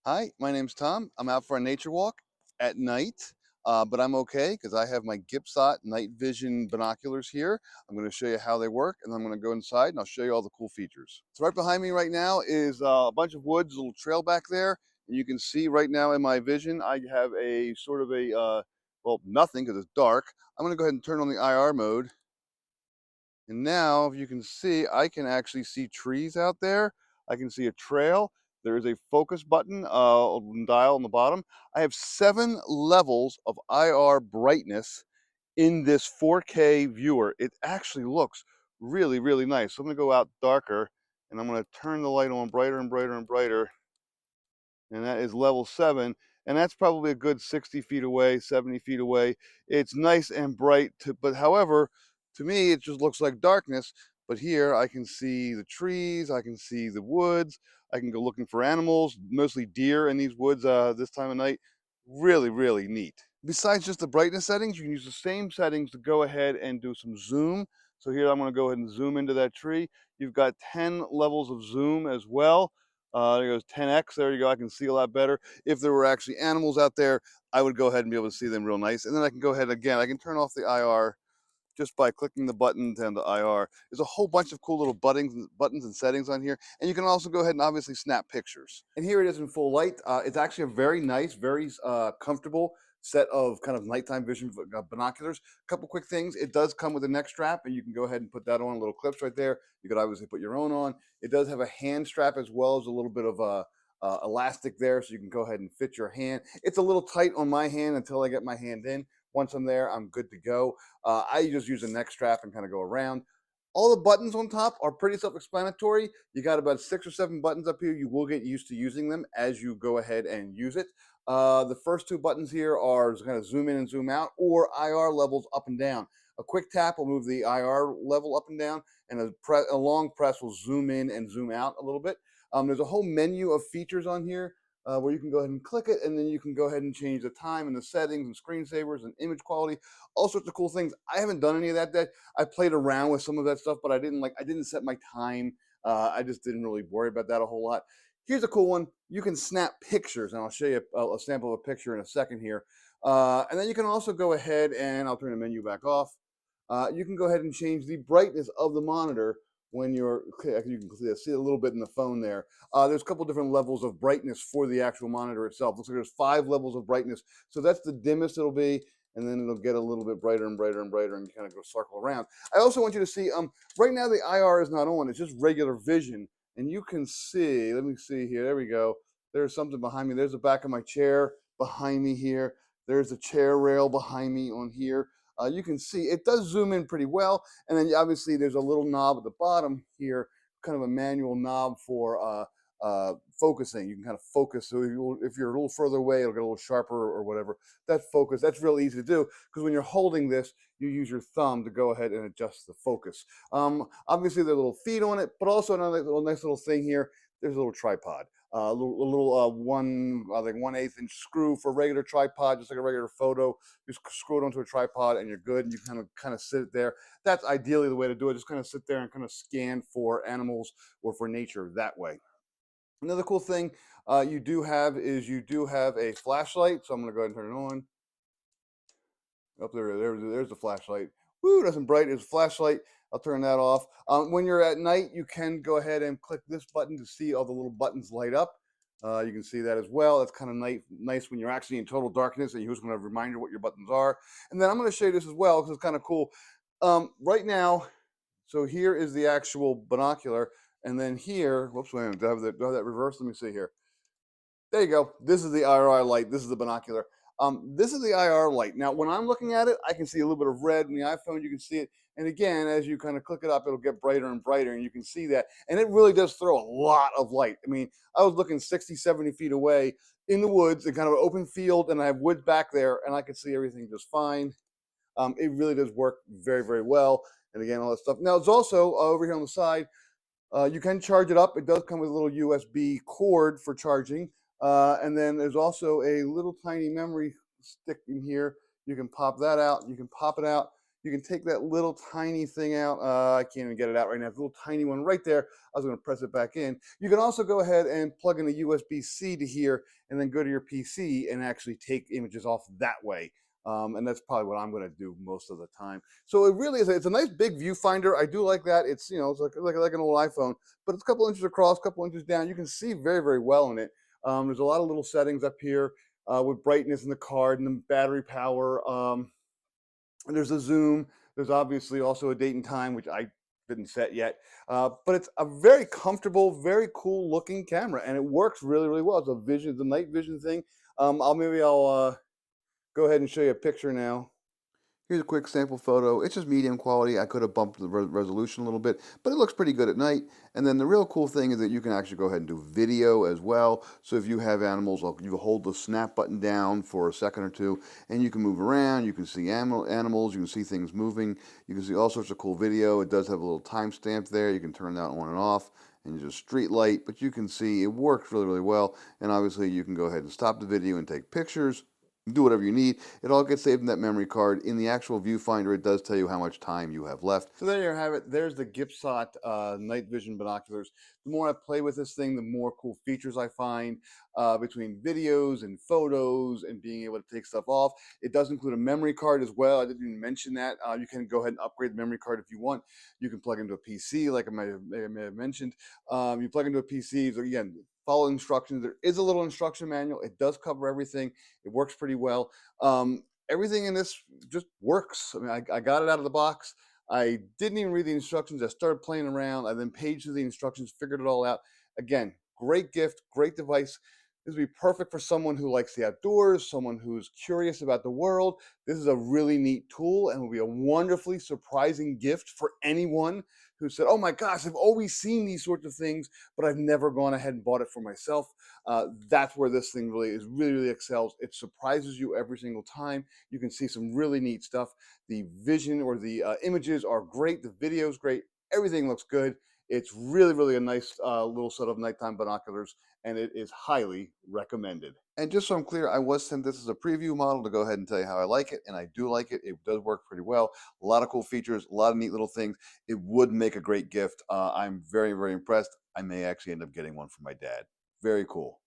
Hi, my name's Tom. I'm out for a nature walk at night, but I'm okay because I have my Gipsot night vision binoculars here. I'm going to show you how they work, and then I'm going to go inside and I'll show you all the cool features. So right behind me right now is a bunch of woods, a little trail back there, and you can see right now in my vision I have a sort of a well, nothing because it's dark. I'm going to go ahead and turn on the IR mode, and now, if you can see, I can actually see trees out there. I can see a trail. There is a focus button, dial on the bottom. I have 7 levels of IR brightness in this 4K viewer. It actually looks really, really nice. So I'm gonna go out darker, and I'm gonna turn the light on brighter and brighter and brighter, and that is level 7, and that's probably a good 60 feet away, 70 feet away. It's nice and bright, but however, to me, it just looks like darkness. But here I can see the trees, I can see the woods, I can go looking for animals, mostly deer in these woods this time of night. Really, really neat. Besides just the brightness settings, you can use the same settings to go ahead and do some zoom. So here I'm going to go ahead and zoom into that tree. You've got 10 levels of zoom as well. There goes 10x. There you go. I can see a lot better. If there were actually animals out there, I would go ahead and be able to see them real nice. And then I can go ahead again. I can turn off the IR just by clicking the buttons and the IR. There's a whole bunch of cool little buttons and settings on here. And you can also go ahead and obviously snap pictures. And here it is in full light. It's actually a very nice, very comfortable set of kind of nighttime vision binoculars. A couple quick things. It does come with a neck strap, and you can go ahead and put that on, little clips right there. You could obviously put your own on. It does have a hand strap as well as a little bit of a elastic there, so you can go ahead and fit your hand. It's a little tight on my hand until I get my hand in. Once I'm there, I'm good to go. I just use a neck strap and kind of go around. All the buttons on top are pretty self-explanatory. You got about 6 or 7 buttons up here. You will get used to using them as you go ahead and use it. The first 2 buttons here are kind of zoom in and zoom out, or IR levels up and down. A quick tap will move the IR level up and down, and a long press will zoom in and zoom out a little bit. There's a whole menu of features on here where you can go ahead and click it, and then you can go ahead and change the time and the settings and screensavers and image quality, all sorts of cool things. I haven't done any of that. I played around with some of that stuff, but I didn't set my time. I just didn't really worry about that a whole lot. Here's a cool one. You can snap pictures, and I'll show you a sample of a picture in a second here. And then you can also go ahead and I'll turn the menu back off. You can go ahead and change the brightness of the monitor when you're, you can see a little bit in the phone there. There's a couple different levels of brightness for the actual monitor itself. Looks like there's 5 levels of brightness. So that's the dimmest it'll be, and then it'll get a little bit brighter and brighter and brighter and kind of go circle around. I also want you to see, right now the IR is not on, it's just regular vision. And you can see, let me see here, there we go. There's something behind me. There's the back of my chair behind me here. There's the chair rail behind me on here. You can see it does zoom in pretty well. And then obviously there's a little knob at the bottom here, kind of a manual knob for focusing. You can kind of focus. So if you're a little further away, it'll get a little sharper or whatever. That focus, that's real easy to do because when you're holding this, you use your thumb to go ahead and adjust the focus. Obviously, there are little feet on it, but also another nice little thing here. There's a little tripod. I think 1/8 inch screw for a regular tripod, just like a regular photo. Just screw it onto a tripod and you're good. And you kind of sit it there. That's ideally the way to do it. Just kind of sit there and kind of scan for animals or for nature that way. Another cool thing you do have is you do have a flashlight. So I'm going to go ahead and turn it on. Up there's the flashlight. Woo, nice and bright. There's a flashlight. I'll turn that off. When you're at night, you can go ahead and click this button to see all the little buttons light up. You can see that as well. That's kind of nice when you're actually in total darkness and you're just going to remind you what your buttons are. And then I'm going to show you this as well because it's kind of cool. Right now, so here is the actual binocular. And then here, whoops, wait a minute, do I have that reverse? Let me see here. There you go. This is the IR light. This is the binocular. This is the IR light. Now, when I'm looking at it, I can see a little bit of red. In the iPhone, you can see it. And again, as you kind of click it up, it'll get brighter and brighter, and you can see that. And it really does throw a lot of light. I mean, I was looking 60, 70 feet away in the woods, in kind of an open field, and I have woods back there, and I could see everything just fine. It really does work very, very well. And again, all that stuff. Now, it's also over here on the side. You can charge it up. It does come with a little USB cord for charging. And then there's also a little tiny memory stick in here. You can pop that out. You can pop it out. You can take that little tiny thing out. I can't even get it out right now. The little tiny one right there. I was going to press it back in. You can also go ahead and plug in a USB-C to here and then go to your PC and actually take images off that way. And that's probably what I'm going to do most of the time. So it really is. It's a nice big viewfinder. I do like that. It's it's like an old iPhone, but it's a couple inches across, a couple inches down. You can see very very well in it. There's a lot of little settings up here with brightness in the card and the battery power. And there's a zoom. There's obviously also a date and time, which I didn't set yet. But it's a very comfortable, very cool looking camera, and it works really, really well. It's a night vision thing. I'll go ahead and show you a picture now. Here's a quick sample photo. It's just medium quality. I could have bumped the resolution a little bit, but it looks pretty good at night. And then the real cool thing is that you can actually go ahead and do video as well. So if you have animals, you hold the snap button down for a second or two, and you can move around. You can see animals. You can see things moving. You can see all sorts of cool video. It does have a little timestamp there. You can turn that on and off. And just street light, but you can see it works really, really well. And obviously, you can go ahead and stop the video and take pictures, do whatever you need. It all gets saved in that memory card. In the actual viewfinder, it does tell you how much time you have left. So there you have it. There's the Gipsot night vision binoculars. The more I play with this thing, the more cool features I find between videos and photos and being able to take stuff off. It does include a memory card as well. I didn't even mention that. You can go ahead and upgrade the memory card if you want. You can plug into a PC, like I may have mentioned. You plug into a PC. So again, follow instructions. There is a little instruction manual. It does cover everything. It works pretty well. Everything in this just works. I mean, I got it out of the box. I didn't even read the instructions. I started playing around. I then paged through the instructions, figured it all out. Again, great gift, great device. This would be perfect for someone who likes the outdoors, someone who's curious about the world. This is a really neat tool and will be a wonderfully surprising gift for anyone who said, "Oh my gosh, I've always seen these sorts of things, but I've never gone ahead and bought it for myself." That's where this thing really, really excels. It surprises you every single time. You can see some really neat stuff. The vision or the images are great. The video is great. Everything looks good. It's really, really a nice little set of nighttime binoculars, and it is highly recommended. And just so I'm clear, I was sent this as a preview model to go ahead and tell you how I like it, and I do like it. It does work pretty well. A lot of cool features, a lot of neat little things. It would make a great gift. I'm very, very impressed. I may actually end up getting one for my dad. Very cool.